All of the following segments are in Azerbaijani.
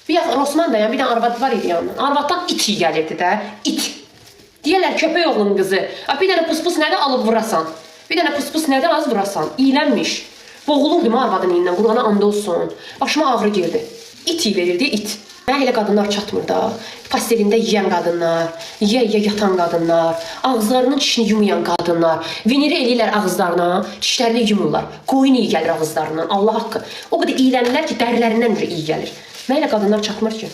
Bir yaxın Osman da, bir dənə arvad var idi yanında. Arvaddan it iyi gəlirdi də, it. Deyirlər köpək oğlunun qızı. Bir dənə pıs-pıs nədə alıb vurasan. Bir dənə pıs-pıs nədə az vurasan. İylənmiş. Boğulurdum arvadın iyindən, Qurana and olsun. Başıma ağrı girdi. İt iyi verirdi, it. Mənə elə qadınlar çatmır da. Pastelində yeyən qadınlar, yeyə yatan qadınlar, ağızlarının dişini yumayan qadınlar, viniri eləyirlər ağızlarına, dişlərini yumurlar. Qoyun iyi gəlir ağızlarından, Allah haqqı. O qədər iylənirlər ki, dərilərindən iyi gəlir. Mənə elə qadınlar çatmır ki.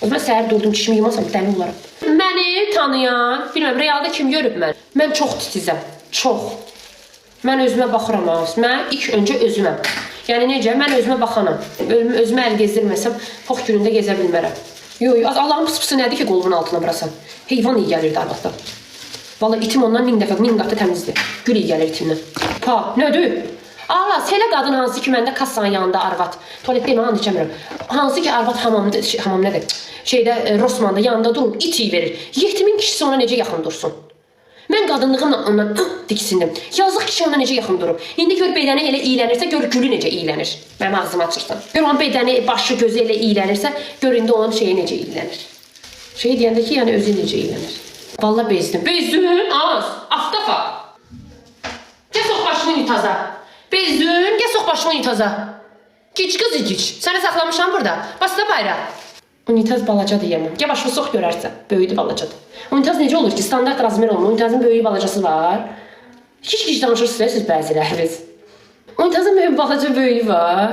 O zaman səhər durdum, dişimi yumasam dəli olaram. Məni tanıyan, bilməm, realda kim görüb mən? Mən çox titizəm, çox. Mən özümə baxıram ağız. Mən ilk öncə özüməm. Yəni necə? Mən özümə baxanam. Özümə əl gezdirməsəm, pox günündə gezə bilmərəm. Allahın pıs-pısı nədir ki, qolunun altına burasan? Heyvan iyi gəlirdi arvaddan. Vallahi itim ondan 1000 dəfə, 1000 qatı təmizdir. Gül iyi gəlir itimdən. Nədir? Elə qadın hansı ki, məndə kassanın yanında arvad. Tualetdə yemək and içəmirəm. Hansı ki, arvad hamam nədir? Rosmanda yanında durur, it iyi verir. Yetimin kişisi ona necə yaxın dursun? Mən qadınlığımla ondan diksindim. Yazıq kişi ona necə yaxın durub. İndi gör bədəni elə iylənirsə, gör gülü necə iylənir. Mənim ağzımı açırsan. Gör onun bədəni, başı, gözü elə iylənirsə, gör indi onun şeyi necə iylənir. Şey deyəndə ki, yəni özü necə iylənir. Vallahi bezdim. Bezdin, az, aftafa. Gəl sox başını unitaza. Bezdin, gəl sox başını unitaza. Gic qızı gic. Səni saxlamışam burada. Basda bayra. Unitaz balacadır yəməm. Gəl başını sox görərsən. Böyüdür balacadır. Unitaz necə olur ki? Standart razmer olmur. Unitazın böyüyü balacası var. Hiç danışırsınız siz bəziləriniz. Unitazın balaca böyüyü var.